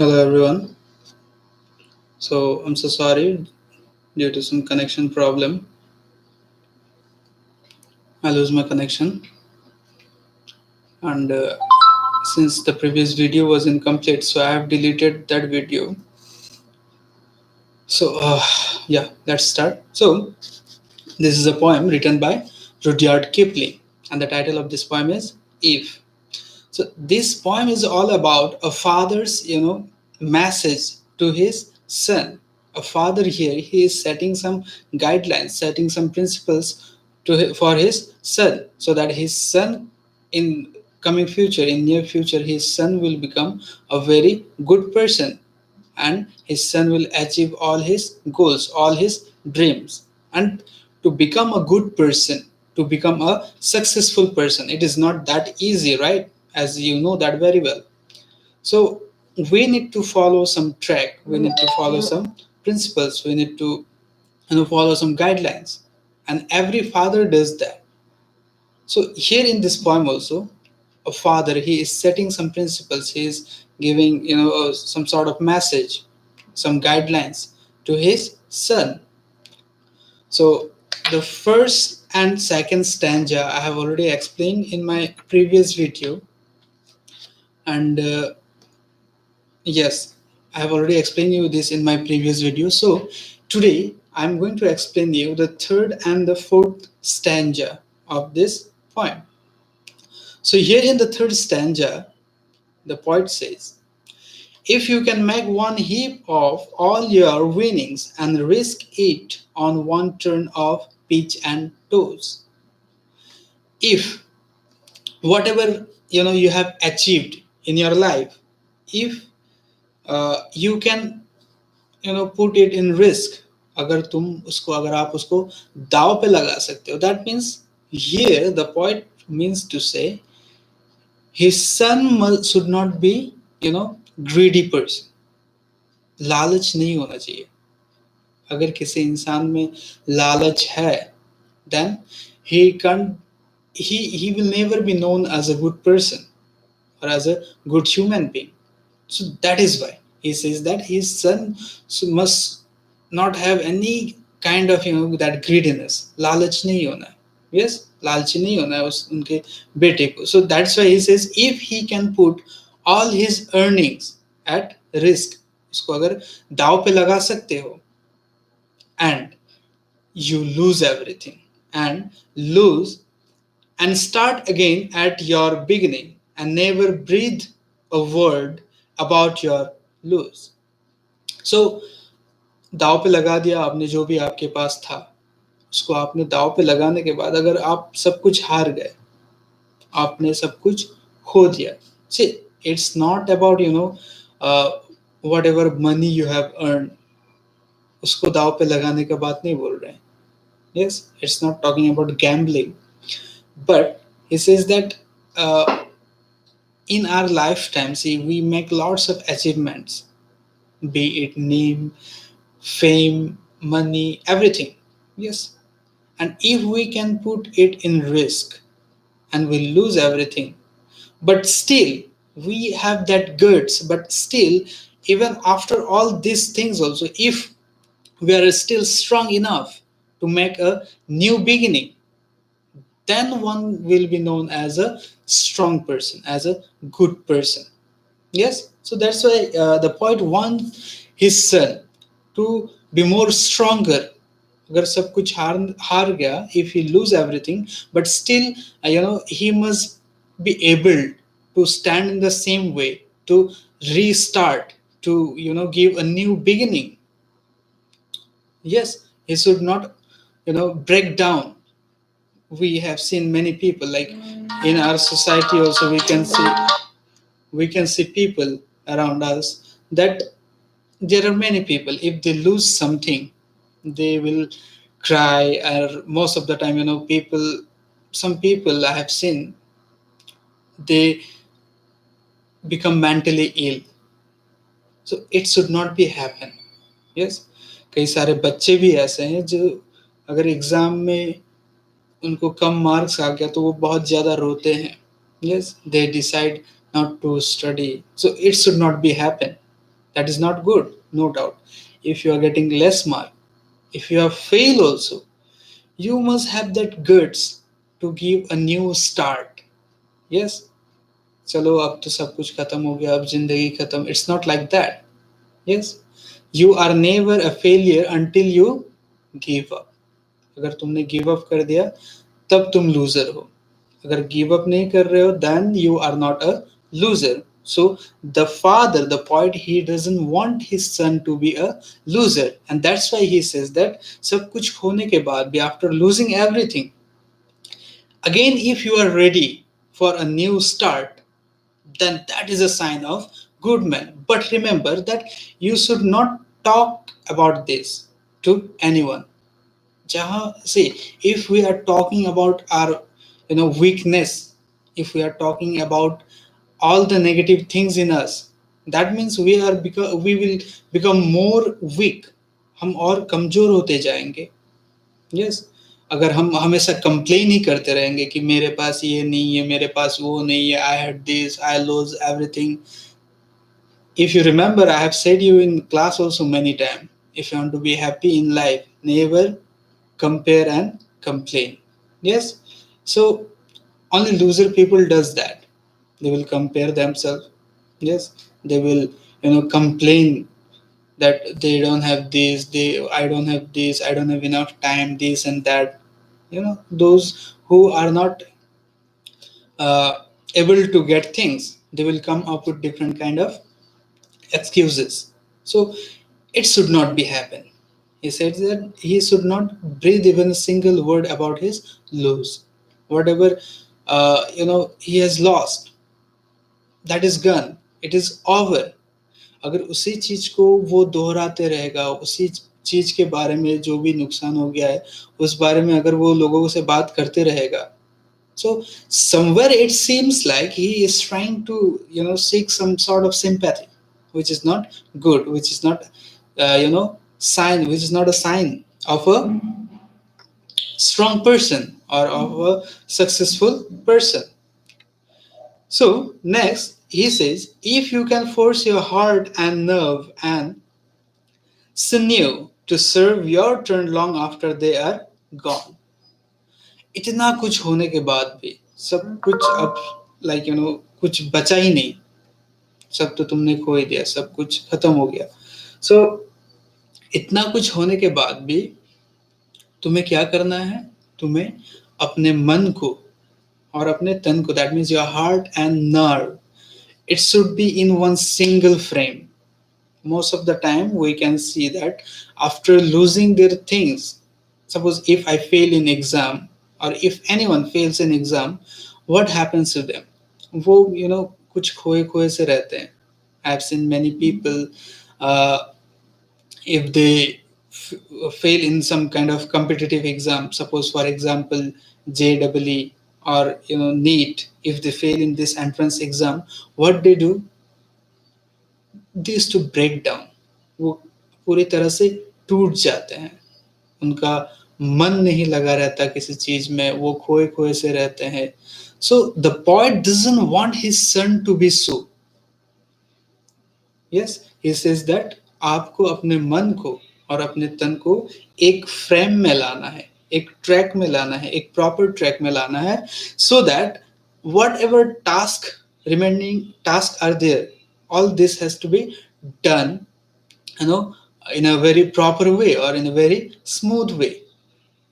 Hello everyone. So I'm so sorry due to some connection problem. I lose my connection, and since the previous video was incomplete, so I have deleted that video. So yeah, let's start. So this is a poem written by Rudyard Kipling, and the title of this poem is Eve. So this poem is all about a father's, message to his son. A father here, he is setting some guidelines, setting some principles for his son, so that his son, in coming future, in near future, his son will become a very good person, and his son will achieve all his goals, all his dreams. And to become a good person, to become a successful person, it is not that easy, right? As you know that very well. So we need to follow some track, we need to follow some principles, we need to follow some guidelines, and every father does that. So here in this poem also, a father, he is setting some principles, he is giving some sort of message, some guidelines to his son. So the first and second stanza I have already explained in my previous video, and yes, I have already explained you this in my previous video. So today I'm going to explain you the third and the fourth stanza of this poem. So here in the third stanza, the poet says, if you can make one heap of all your winnings and risk it on one turn of pitch and toes, if whatever you have achieved in your life, if you can put it in risk, अगर आप उसको दाव पे लगा सकते हो, that means here the poet means to say his son should not be greedy person. लालच नहीं होना चाहिए. अगर किसी इंसान में लालच है, then he can't he will never be known as a good person or as a good human being. So that is why he says that his son must not have any kind of that greediness. लालच नहीं होना है. Yes, लालची नहीं होना है उनके बेटे को. So that's why he says if he can put all his earnings at risk, उसको अगर दाव पे लगा सकते हो, and you lose everything, and lose and start again at your beginning, and never breathe a word about your lose. So दाव पे लगा दिया आपने, जो भी आपके पास था उसको आपने दाव पे लगाने के बाद अगर आप सब कुछ हार गए, आपने सब कुछ खो दिया. See, it's not about whatever money you have earned, उसको दाव पे लगाने का बात नहीं बोल रहे हैं. Yes, it's not talking about gambling, but he says that in our lifetime, see, we make lots of achievements, be it name, fame, money, everything. Yes, and if we can put it in risk and we lose everything, but still we have that guts, but still, even after all these things also, if we are still strong enough to make a new beginning, then one will be known as a strong person, as a good person. Yes, so that's why the poet wants his son to be more stronger. अगर सब कुछ हार गया, if he lose everything, but still he must be able to stand in the same way, to restart, to give a new beginning. Yes, he should not break down. We have seen many people, like in our society also, we can see people around us, that there are many people, if they lose something, they will cry, or most of the time some people I have seen, they become mentally ill. So it should not be happen. Yes, कई सारे बच्चे भी ऐसे हैं जो अगर exam में उनको कम मार्क्स आ गया तो वो बहुत ज़्यादा रोते हैं. Yes, they decide not to study. So it should not be happen. That is not good, no doubt. If you are getting less mark, if you have failed also, you must have that guts to give a new start. Yes, चलो अब तो सब कुछ खत्म हो गया, अब जिंदगी खत्म. It's not like that. Yes, you are never a failure until you give up. अगर तुमने गिव अप कर दिया तब तुम लूजर हो. अगर गिव अप नहीं कर रहे हो then you are not a loser. So the father, the poet, he doesn't want his son to be a loser, and that's why he says that सब कुछ खोने के बाद भी, after losing everything, again if you are ready for a new start, then that is a sign of good man. But remember that you should not talk about this to anyone. See, if we are talking about our weakness, if we are talking about all the negative things in us, that means we will become more weak. हम और कमजोर होते जाएंगे. Yes, अगर हम हमेशा complain ही करते रहेंगे कि मेरे पास ये नहीं है, मेरे पास वो नहीं है, I had this, I loss everything. If you remember, I have said you in class also many times, if you want to be happy in life, never compare and complain. Yes, so only loser people does that. They will compare themselves. Yes, they will complain that they don't have this, I don't have this, I don't have enough time, this and that. Those who are not uh, able to get things, they will come up with different kind of excuses. So it should not be happen. He said that he should not breathe even a single word about his loss. Whatever he has lost, that is gone. It is over. अगर उसी चीज को वो दोहराते रहेगा, उसी चीज के बारे में जो भी नुकसान हो गया है उस बारे में अगर वो लोगों से बात करते रहेगा, so somewhere it seems like he is trying to seek some sort of sympathy, which is not good, which is not sign, which is not a sign of a strong person or of a successful person. So next he says, if you can force your heart and nerve and sinew to serve your turn long after they are gone. इतना कुछ होने के बाद भी सब कुछ अब कुछ बचा ही नहीं, सब तो तुमने खो ही दिया, सब कुछ खत्म हो गया. सो इतना कुछ होने के बाद भी तुम्हें क्या करना है? तुम्हें अपने मन को और अपने तन को, that means your heart and nerve, it should be in one single frame. Most of the time we can see that after losing their things, suppose if I fail in exam or if anyone fails in exam, what happens to them? वो कुछ खोए खोए से रहते हैं. I have seen many people, uh, if they fail in some kind of competitive exam, suppose for example JEE or NEET, if they fail in this entrance exam, what they do? They used to break down. वो पूरी तरह से टूट जाते हैं, उनका मन नहीं लगा रहता किसी चीज में, वो खोए खोए से रहते हैं. So the poet doesn't want his son to be so. Yes, he says that आपको अपने मन को और अपने तन को एक फ्रेम में लाना है, एक ट्रैक में लाना है, एक प्रॉपर ट्रैक में लाना है, so that whatever remaining tasks are there, all this has to be done in a very proper way or in a very smooth way.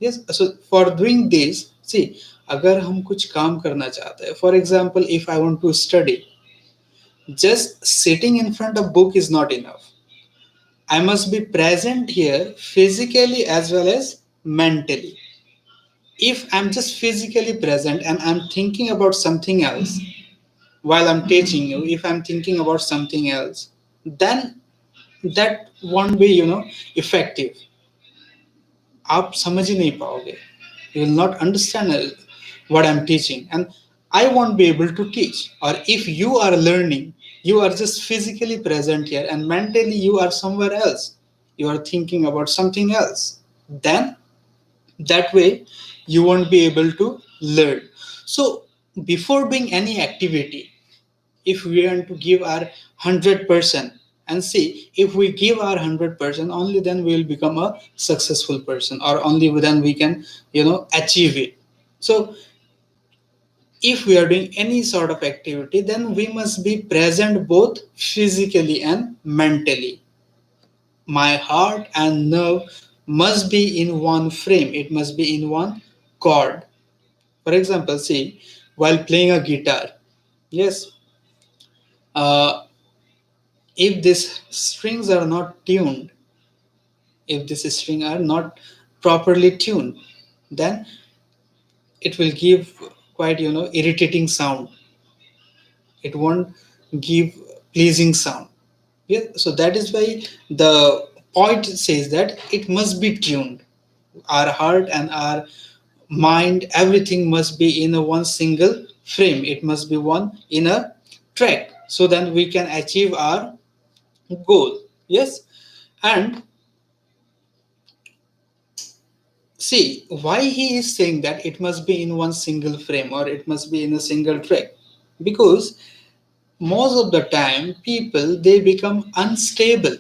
Yes, so for doing this, see, अगर हम कुछ काम करना चाहते हैं, for example if I want to study, just sitting in front of book is not enough. I must be present here physically as well as mentally. If I'm just physically present and I'm thinking about something else while I'm teaching you, if I'm thinking about something else, then that won't be effective. आप समझ ही नहीं पाओगे. You will not understand what I'm teaching, and I won't be able to teach. Or if you are learning, you are just physically present here and mentally you are somewhere else, you are thinking about something else, then that way you won't be able to learn. So before doing any activity, if we want to give our 100% and see, if we give our 100%, only then we will become a successful person, or only then we can achieve it. So if we are doing any sort of activity, then we must be present both physically and mentally. My heart and nerve must be in one frame, it must be in one chord. For example, see, while playing a guitar, yes, uh, if these strings are not tuned, if this string are not properly tuned, then it will give quite irritating sound. It won't give pleasing sound. Yeah, so that is why the point says that it must be tuned. Our heart and our mind, everything must be in a one single frame, it must be one in a track, so then we can achieve our goal. Yes. And see why he is saying that it must be in one single frame, or it must be in a single track, because most of the time people they become unstable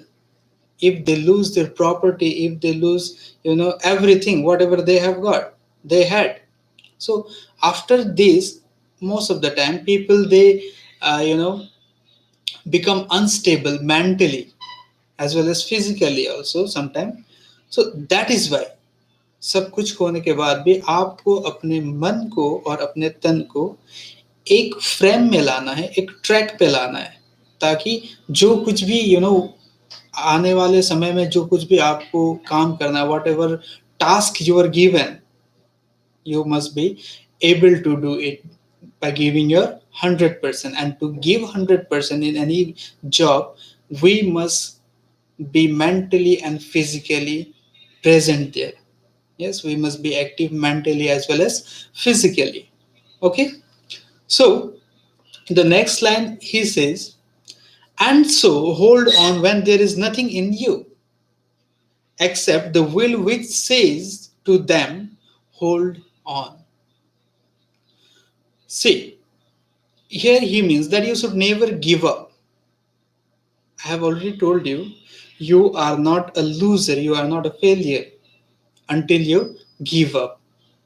if they lose their property, if they lose everything whatever they have got, they had. So after this, most of the time people they become unstable mentally as well as physically also sometimes. So that is why सब कुछ होने के बाद भी आपको अपने मन को और अपने तन को एक फ्रेम में लाना है, एक ट्रैक पे लाना है, ताकि जो कुछ भी आने वाले समय में जो कुछ भी आपको काम करना है, whatever task you are given, you must be able to do it by giving your 100%. And to give 100% in any job, we must be mentally and physically present there. Yes, we must be active mentally as well as physically. Okay, so the next line he says, and so hold on when there is nothing in you except the will which says to them, hold on. See, here he means that you should never give up. I have already told you, you are not a loser, you are not a failure until you give up.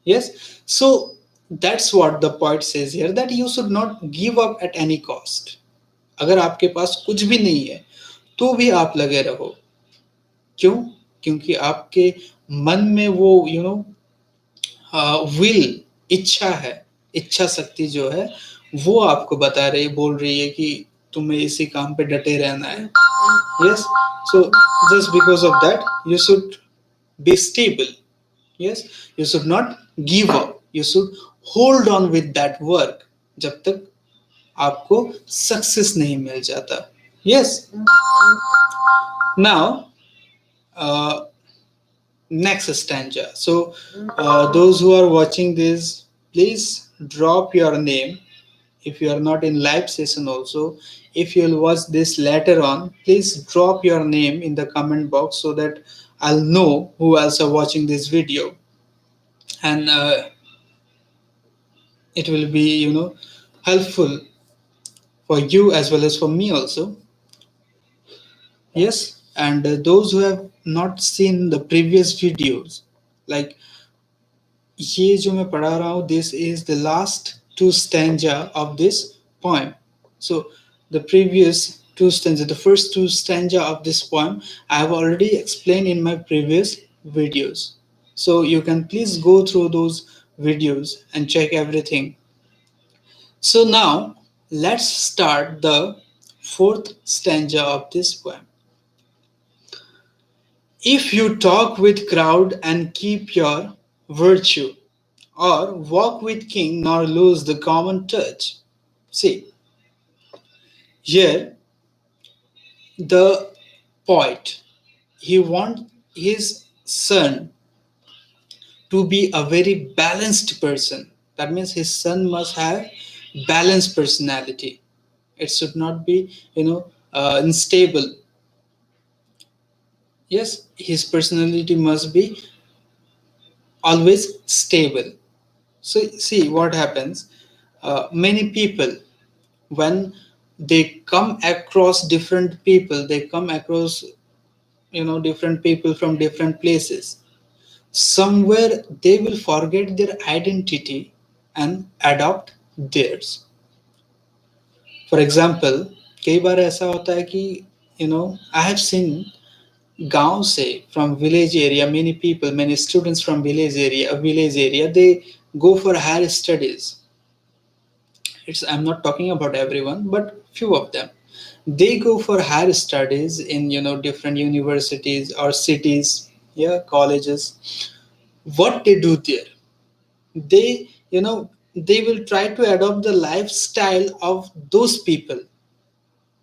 Yes? So that's what the poet says here, that you should not give up at any cost. अगर आपके पास कुछ भी नहीं है तो भी आप लगे रहो. क्यों? क्योंकि आपके मन में वो विल, इच्छा है, इच्छा शक्ति जो है वो आपको बता रही, बोल रही है कि तुम्हें इसी काम पे डटे रहना है. Yes, so just because of that you should be stable. Yes, you should not give up, you should hold on with that work जब तक आपको सक्सेस नहीं मिल जाता. Yes. Now next stanza. So those who are watching this, please drop your name. If you are not in live session also, if you'll watch this later on, please drop your name in the comment box so that I'll know who else are watching this video. And it will be helpful for you as well as for me also. Yes. And those who have not seen the previous videos, like ये जो मैं पढ़ा रहा हूँ, this is the last two stanza of this poem. So the previous two stanza, the first two stanza of this poem, I have already explained in my previous videos. So you can please go through those videos and check everything. So now let's start the fourth stanza of this poem. If you talk with crowd and keep your virtue, or walk with king nor lose the common touch. See, here the poet, he wants his son to be a very balanced person. That means his son must have balanced personality. It should not be unstable. Yes, his personality must be always stable. So see what happens. Many people, when they come across different people, they come across, different people from different places. Somewhere they will forget their identity and adopt theirs. For example, कई बार ऐसा होता है कि I have seen गांव से, from village area, many people, many students from village area they go for higher studies. I'm not talking about everyone, but few of them, they go for higher studies in different universities or cities, yeah, colleges. What they do there, they they will try to adopt the lifestyle of those people.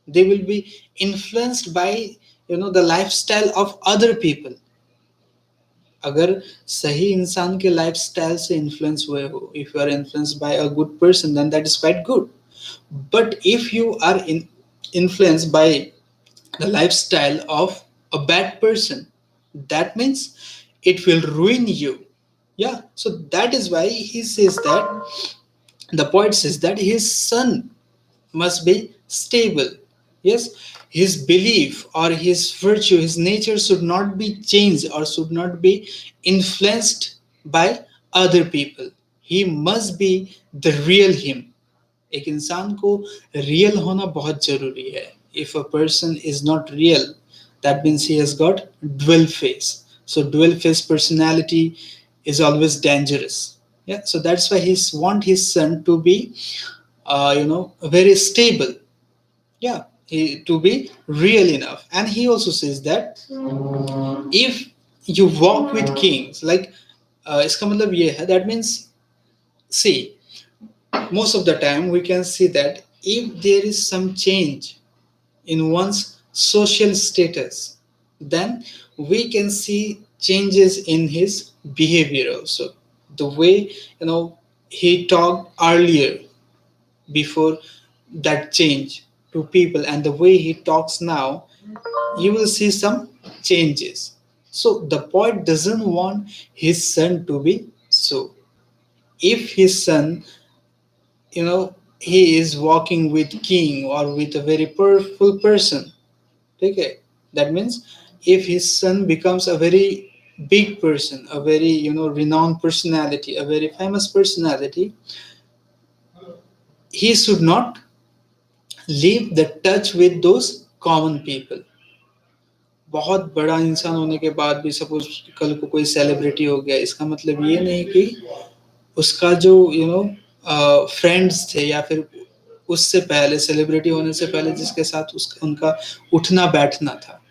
They will be influenced by the lifestyle of other people. अगर सही इंसान के lifestyle से influence हुए हो, if you are influenced by a good person, then that is quite good. But if you are influenced by the lifestyle of a bad person, that means it will ruin you. Yeah, so that is why he says that, the poet says that his son must be stable. Yes, his belief or his virtue, his nature should not be changed or should not be influenced by other people. He must be the real him. एक इंसान को real होना बहुत जरूरी है. If a person is not real, that means he has got dual face. So dual face personality is always dangerous. Yeah, so that's why he want his son to be very stable. Yeah, to be real enough. And he also says that if you walk with kings, like इसका मतलब ये है, that means, see, most of the time we can see that if there is some change in one's social status, then we can see changes in his behavior also. The way he talked earlier, before that change, to people, and the way he talks now, you will see some changes. So the poet doesn't want his son to be so. If his son, he is walking with king or with a very powerful person, okay, that means if his son becomes a very big person, a very renowned personality, a very famous personality, he should not leave the touch with those common people. बहुत बड़ा इंसान होने के बाद भी, suppose कल को कोई सेलिब्रिटी हो गया, इसका मतलब ये नहीं कि उसका जो फ्रेंड्स थे, या फिर उससे पहले, सेलिब्रिटी होने से पहले जिसके साथ उनका उठना बैठना था,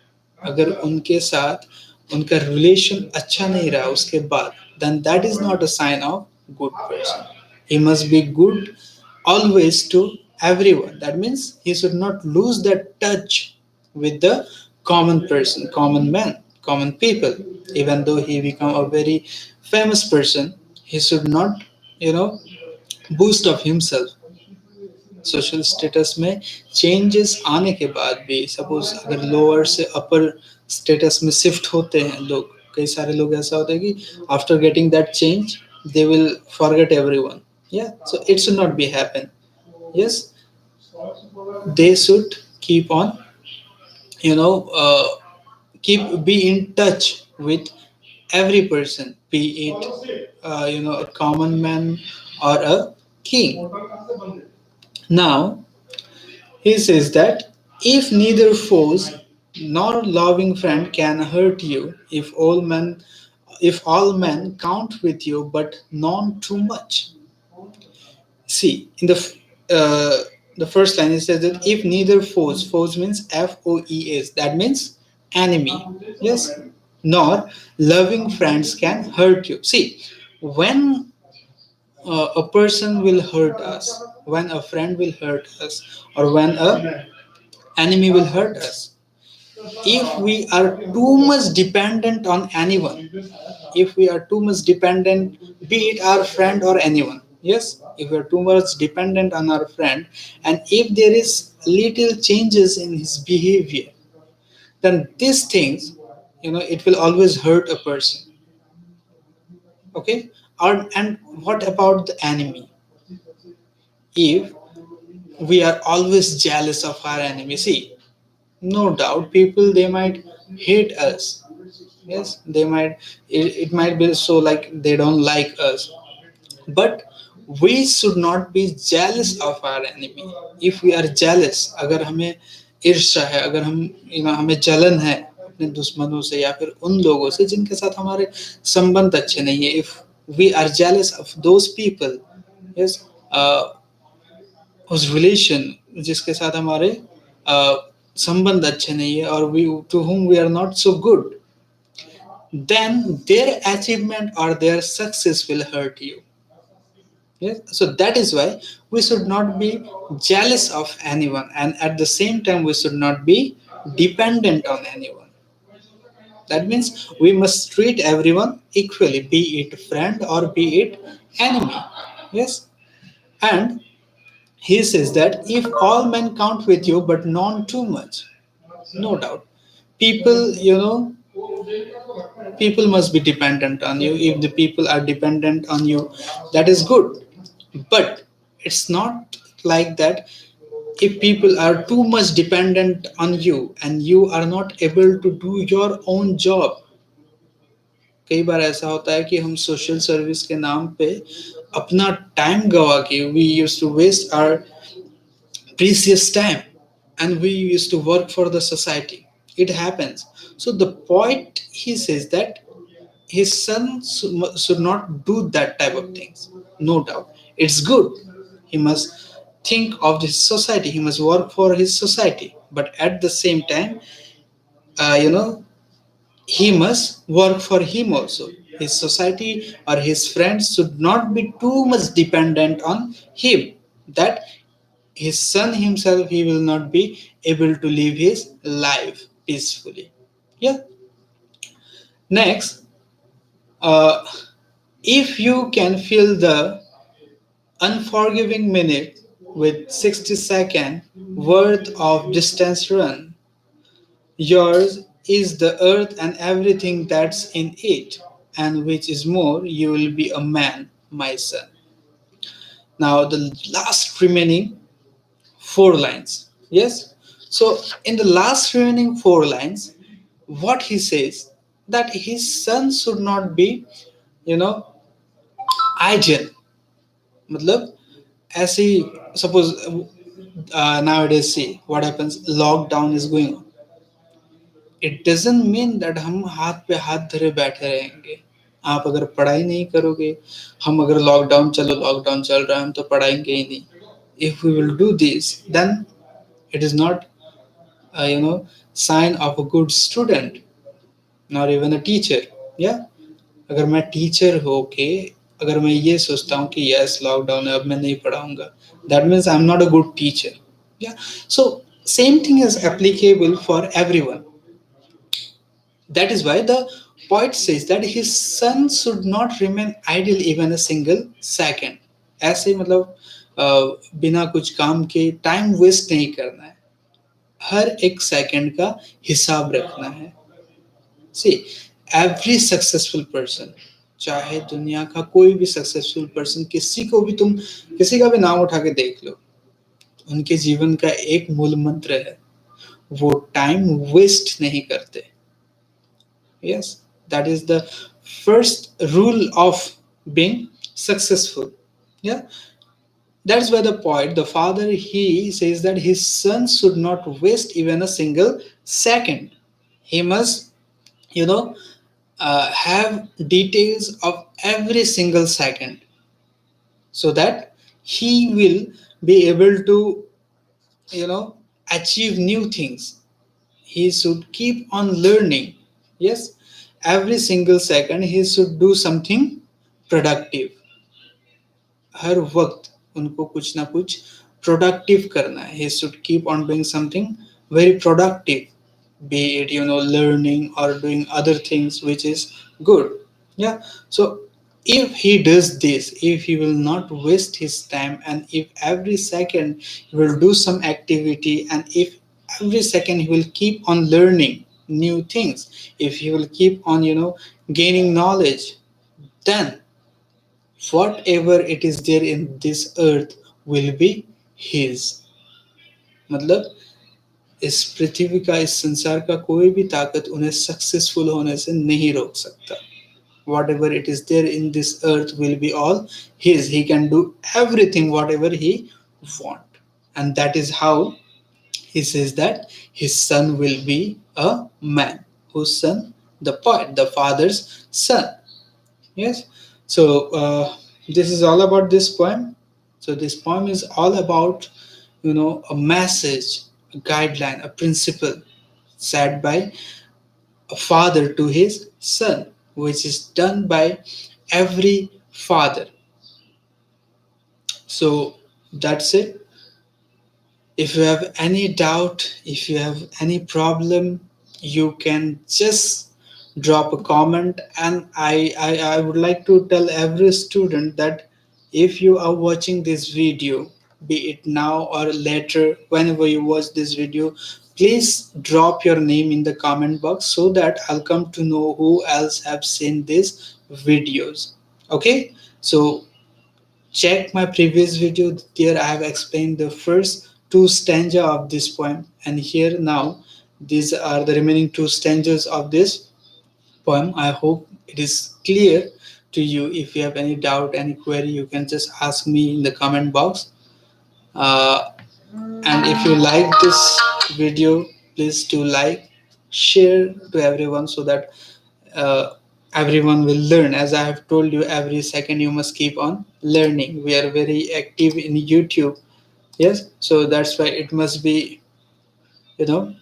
अगर उनके साथ उनका रिलेशन अच्छा नहीं रहा उसके बाद, then that is not a sign of good person. He must be good always to everyone. That means he should not lose that touch with the common person, common man, common people. Even though he become a very famous person, he should not boost of himself. Social status में changes आने के बाद भी, suppose अगर lower से अपर status में shift होते हैं लोग, कई सारे लोग ऐसा होता है कि after getting that change they will forget everyone. Yeah, so it should not be happen. Yes, they should keep on you know uh, keep be in touch with every person, be it a common man or a king. Now he says that if neither foes nor loving friend can hurt you, if all men count with you but none too much. See, in the first line it says that if neither foes means foes, that means enemy, yes, nor loving friends can hurt you. See, when a person will hurt us, when a friend will hurt us, or when a enemy will hurt us, if we are too much dependent on anyone, if we are too much dependent, be it our friend or anyone, yes, if we are too much dependent on our friend, and if there is little changes in his behavior, then these things, it will always hurt a person. Okay, and what about the enemy? If we are always jealous of our enemy. See, no doubt people they might hate us. Yes, they might, it might be so like they don't like us, but we should not be jealous of our enemy. If we are jealous, अगर हमें ईर्ष्या है, अगर हम हमें जलन है अपने दुश्मनों से या फिर उन लोगों से जिनके साथ हमारे संबंध अच्छे नहीं है, if we are jealous of those people, yes, whose relation, जिसके साथ हमारे संबंध अच्छे नहीं है, और we to whom we are not so good, then their achievement or their success will hurt you. Yes, so that is why we should not be jealous of anyone, and at the same time, we should not be dependent on anyone. That means we must treat everyone equally, be it friend or be it enemy. Yes, and he says that if all men count with you, but none too much, no doubt, people, people must be dependent on you. If the people are dependent on you, that is good, but it's not like that. If people are too much dependent on you and you are not able to do your own job, कई बार ऐसा होता है कि हम social service के नाम पे अपना टाइम गवा के, we use to waste our precious time, and we used to work for the society. It happens. So the point, he says that his son should not do that type of things. No doubt, it's good. He must think of his society. He must work for his society. But at the same time, uh, you know, he must work for him also. His society or his friends should not be too much dependent on him. That his son himself, he will not be able to live his life peacefully. Yeah. Next, uh, if you can fill the unforgiving minute with 60-second worth of distance run, yours is the earth and everything that's in it, and which is more, you will be a man, my son. Now the last remaining four lines. Yes. So in the last remaining four lines, what he says, that his son should not be, you know, idle. मतलब ऐसे ही, suppose nowadays see what happens, lockdown is going on. It doesn't mean that हम हाथ पे हाथ धरे बैठे रहेंगे. आप अगर पढ़ाई नहीं करोगे, हम अगर लॉकडाउन, चलो लॉकडाउन चल रहा है हम तो पढ़ाएंगे ही नहीं. If we will do this, then it is not sign of a good student, nor even a teacher. Yeah. अगर मैं टीचर हो के अगर मैं ये सोचता हूँ कि यस लॉकडाउन है अब मैं नहीं पढ़ाऊंगा, that means I am not a good teacher. Yeah so same thing is applicable for everyone. That is why the poet says that his son should not remain idle even a single second. ऐसे मतलब बिना कुछ काम के time waste नहीं करना है, हर एक सेकंड का हिसाब रखना है. सी, एवरी सक्सेसफुल पर्सन, चाहे दुनिया का कोई भी सक्सेसफुल पर्सन, किसी को भी तुम किसी का भी नाम उठा के देख लो, उनके जीवन का एक मूल मंत्र है, वो टाइम वेस्ट नहीं करते. Yes, that is the first rule of being successful. Yeah, that's why the poet, the father, he says that his son should not waste even a single second. He must, you know, have details of every single second, so that he will be able to, achieve new things. He should keep on learning. Yes, every single second he should do something productive. हर वक्त उनको कुछ ना कुछ productive करना है. He should keep on doing something very productive, be it learning or doing other things which is good. Yeah. So if he does this, if he will not waste his time, and if every second he will do some activity, and if every second he will keep on learning new things, if he will keep on gaining knowledge, then whatever it is there in this earth will be his. मतलब इस पृथ्वी का, इस संसार का कोई भी ताकत उन्हें सक्सेसफुल होने से नहीं रोक सकता. Whatever it is there in this earth will be all his. He can do everything whatever he want, and that is how he says that his son will be a man. Whose son? The poet, the father's son. Yes. So this is all about this poem. So this poem is all about, a message, a guideline, a principle said by a father to his son, which is done by every father. So that's it. If you have any doubt, if you have any problem, you can just drop a comment. And I would like to tell every student that if you are watching this video, be it now or later, whenever you watch this video, please drop your name in the comment box so that I'll come to know who else have seen these videos. Okay, so check my previous video. There I have explained the first two stanza of this poem, and here now these are the remaining two stanzas of this poem. I hope it is clear to you. If you have any doubt, any query, you can just ask me in the comment box. uh, and if you like this video, please do like, share to everyone so that uh, everyone will learn. As I have told you, every second you must keep on learning. We are very active in YouTube. Yes, so that's why it must be, you know,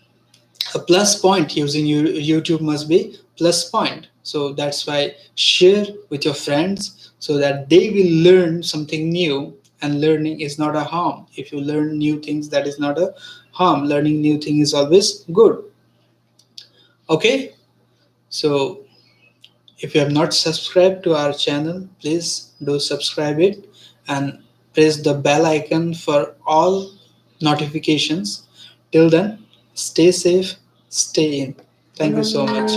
a plus point. Using YouTube must be plus point. So that's why share with your friends so that they will learn something new. And learning is not a harm. If you learn new things, that is not a harm. Learning new thing is always good. Okay, so if you have not subscribed to our channel, please do subscribe it and press the bell icon for all notifications. Till then, stay safe, stay in. Thank you so much.